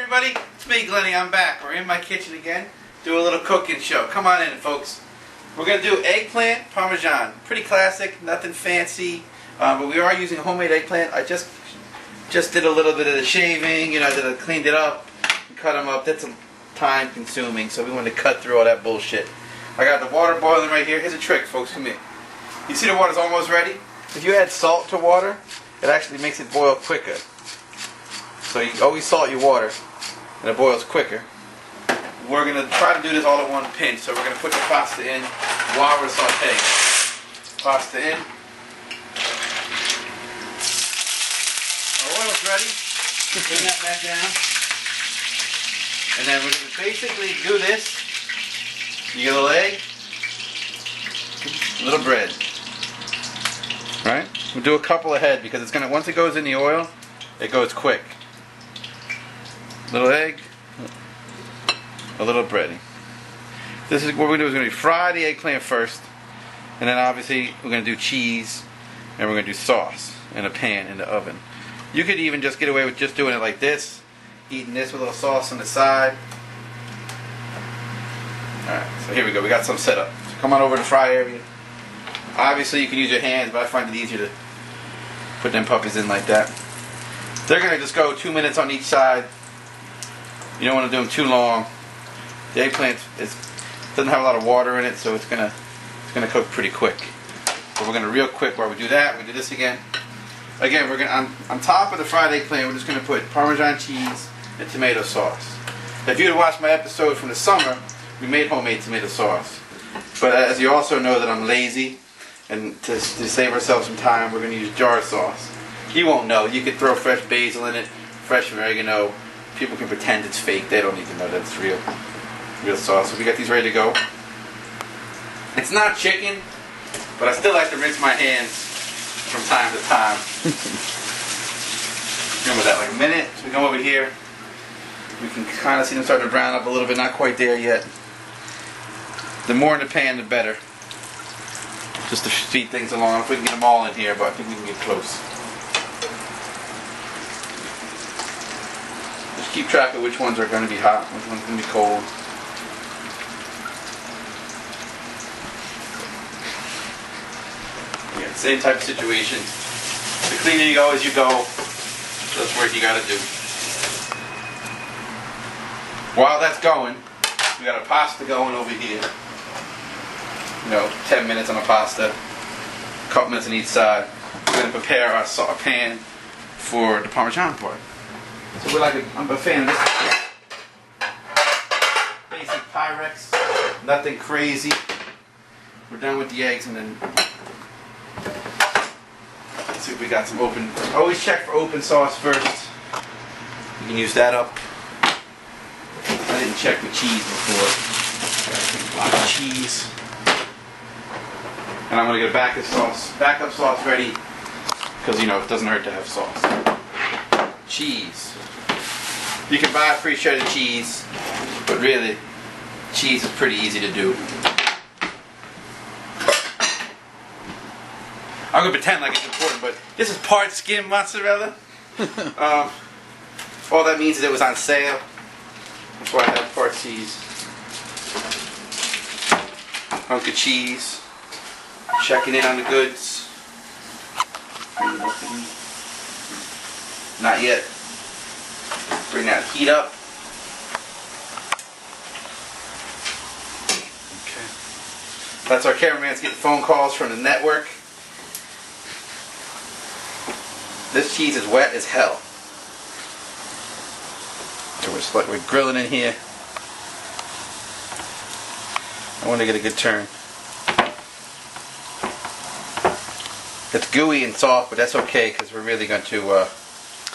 everybody, it's me, Glennie. I'm back. We're in my kitchen again, do a little cooking show. Come on in, folks. We're going to do eggplant parmesan. Pretty classic, nothing fancy, but we are using homemade eggplant. I just did a little bit of the shaving, you know, cleaned it up, and cut them up. That's time consuming, so we wanted to cut through all that bullshit. I got the water boiling right here. Here's a trick, folks. Come here. You see the water's almost ready? If you add salt to water, it actually makes it boil quicker. So you always salt your water, and it boils quicker. We're going to try to do this all at one pinch, so we're going to put the pasta in while we're sauteing. Pasta in. Our oil's ready. Bring that back down. And then we're going to basically do this. You get a little egg, a little bread. Right? We'll do a couple ahead because it's going to, once it goes in the oil, it goes quick. Little egg, a little breading. This is what we're going to do. Is going to fry the eggplant first, and then obviously we're going to do cheese, and we're going to do sauce in a pan in the oven. You could even just get away with just doing it like this, eating this with a little sauce on the side. Alright, so here we go. We got some set up. So come on over to the fry area. Obviously you can use your hands, but I find it easier to put them puppies in like that. They're going to just go 2 minutes on each side. You don't want to do them too long. The eggplant doesn't have a lot of water in it, so it's gonna cook pretty quick. But we're gonna real quick while we do that. We do this again. Again, we're gonna on top of the fried eggplant, we're just gonna put Parmesan cheese and tomato sauce. If you had watched my episode from the summer, we made homemade tomato sauce. But as you also know that I'm lazy, and to save ourselves some time, we're gonna use jar sauce. You won't know. You could throw fresh basil in it, fresh oregano. People can pretend it's fake. They don't need to know that it's real sauce. So we got these ready to go. It's not chicken, but I still like to rinse my hands from time to time. Remember that, like a minute. So we come over here. We can kind of see them start to brown up a little bit. Not quite there yet. The more in the pan, the better. Just to speed things along. If we can get them all in here, but I think we can get close. Keep track of which ones are going to be hot, which ones are going to be cold. Yeah, same type of situation. The cleaner you go as you go, that's what you got to do. While that's going, we got a pasta going over here. You know, 10 minutes on a pasta, a couple minutes on each side. We're going to prepare our pan for the Parmesan part. So I'm a fan of this. Basic Pyrex, nothing crazy. We're done with the eggs, and then let's see if we got some open. Always check for open sauce first. You can use that up. I didn't check the cheese before. Got a lot of cheese, and I'm gonna get a backup sauce ready, because you know it doesn't hurt to have sauce. Cheese. You can buy free shredded cheese, but really, cheese is pretty easy to do. I'm going to pretend like it's important, but this is part skim mozzarella. All that means is it was on sale. That's why I have part cheese. Hunk of cheese. Checking in on the goods. Not yet. Bring that heat up. Okay. That's our cameraman's getting phone calls from the network. This cheese is wet as hell. So we're grilling in here. I want to get a good turn. It's gooey and soft, but that's okay because we're really going to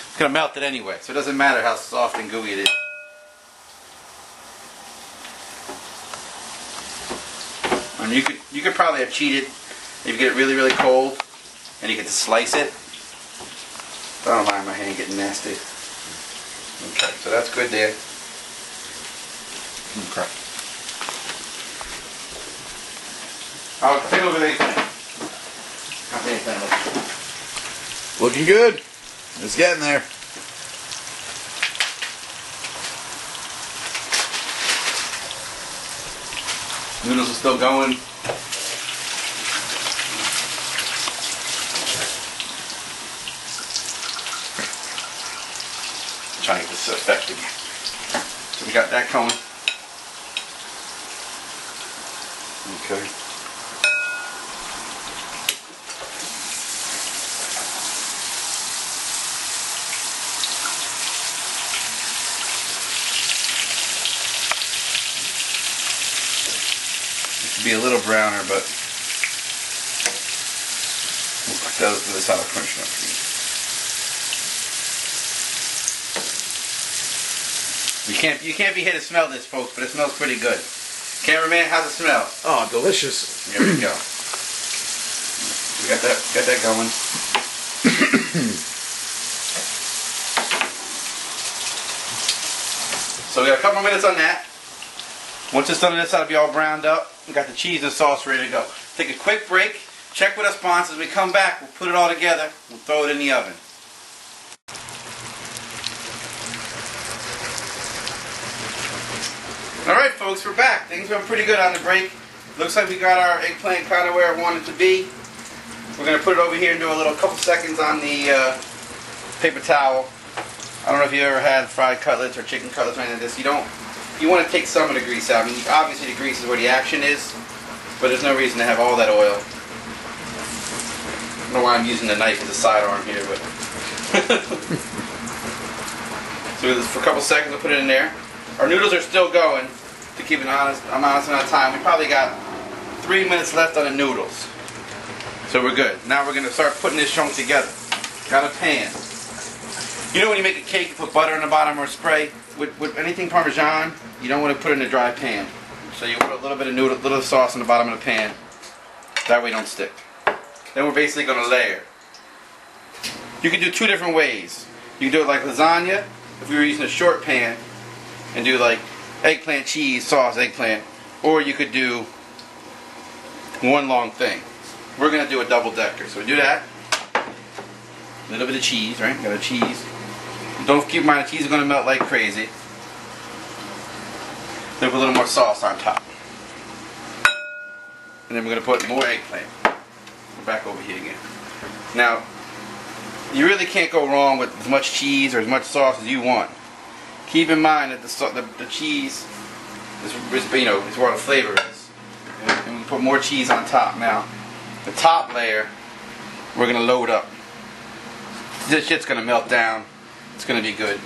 it's going to melt it anyway, so it doesn't matter how soft and gooey it is. And you could probably have cheated if you get it really, really cold and you get to slice it. But I don't mind my hand getting nasty. Okay, so that's good there. Okay. I'll take a look at these. Looking good. It's getting there. Noodles are still going. Trying to get this effective. So we got that going. Okay. It should be a little browner, but that's how I crunch it up. You can't be here to smell this, folks, but it smells pretty good. Cameraman, how's it smell? Oh, delicious. There we go. We got that going. So we got a couple more minutes on that. Once it's done on this side, it'll be all browned up. We got the cheese and sauce ready to go. Take a quick break. Check with our sponsors. When we come back, we'll put it all together. We'll throw it in the oven. Alright folks, we're back. Things went pretty good on the break. Looks like we got our eggplant kind of where I want it to be. We're going to put it over here and do a couple seconds on the paper towel. I don't know if you ever had fried cutlets or chicken cutlets or anything like this. You want to take some of the grease out. I mean, obviously the grease is where the action is, but there's no reason to have all that oil. I don't know why I'm using the knife as a sidearm here, but so for a couple seconds we'll put it in there. Our noodles are still going. To keep an honest amount of time, we probably got 3 minutes left on the noodles. So we're good. Now we're going to start putting this chunk together. Got a pan. You know when you make a cake, you put butter in the bottom or spray? With anything Parmesan, you don't want to put it in a dry pan. So you put a little bit of little sauce in the bottom of the pan. That way it don't stick. Then we're basically going to layer. You can do two different ways. You can do it like lasagna, if we were using a short pan, and do like eggplant, cheese, sauce, eggplant. Or you could do one long thing. We're going to do a double decker. So we do that. A little bit of cheese, right? Got a cheese. Don't keep in mind the cheese is going to melt like crazy. Then put a little more sauce on top. And then we're going to put more eggplant. We're back over here again. Now, you really can't go wrong with as much cheese or as much sauce as you want. Keep in mind that the cheese is where the flavor is. And we put more cheese on top. Now, the top layer, we're going to load up. This shit's going to melt down. It's going to be good.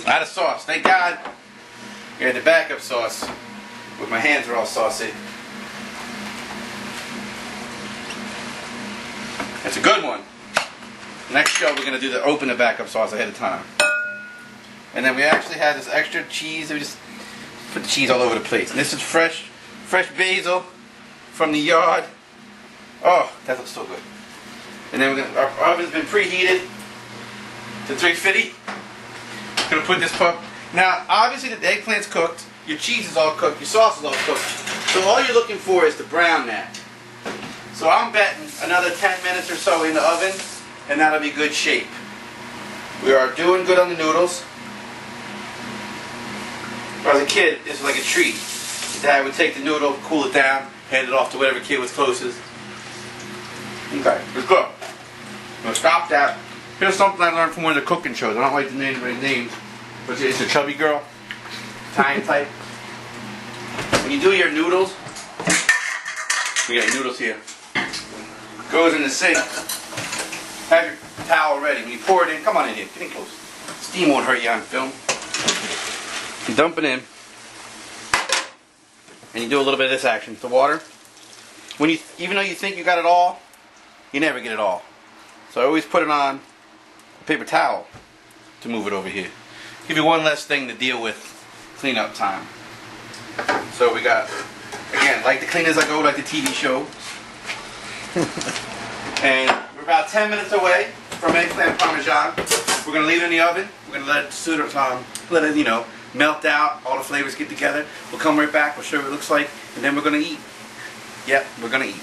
Out of sauce. Thank God. We had the backup sauce. But my hands are all saucy. It's a good one. Next show we're going to open the backup sauce ahead of time. And then we actually had this extra cheese. We just put the cheese all over the place. And this is fresh basil from the yard. Oh, that looks so good. And then our oven's been preheated to 350. We're going to put this pup. Now, obviously the eggplant's cooked. Your cheese is all cooked. Your sauce is all cooked. So all you're looking for is to brown that. So I'm betting another 10 minutes or so in the oven, and that'll be good shape. We are doing good on the noodles. As a kid, this was like a treat. Dad would take the noodle, cool it down, hand it off to whatever kid was closest. Okay, let's go. I'm going to stop that. Here's something I learned from one of the cooking shows. I don't like to name anybody's names, but it's a chubby girl, Italian type. When you do your noodles, we got your noodles here. Goes in the sink. Have your towel ready. When you pour it in, come on in here, get in close. Steam won't hurt you on film. You dump it in, and you do a little bit of this action. The water. Even though you think you got it all, you never get it all. So I always put it on a paper towel to move it over here. Give you one less thing to deal with cleanup time. So we got, again, like the clean as I go, like the TV show. And we're about 10 minutes away from eggplant parmesan. We're going to leave it in the oven. We're going to let it melt out. All the flavors get together. We'll come right back. We'll show you what it looks like. And then we're going to eat. Yep, we're going to eat.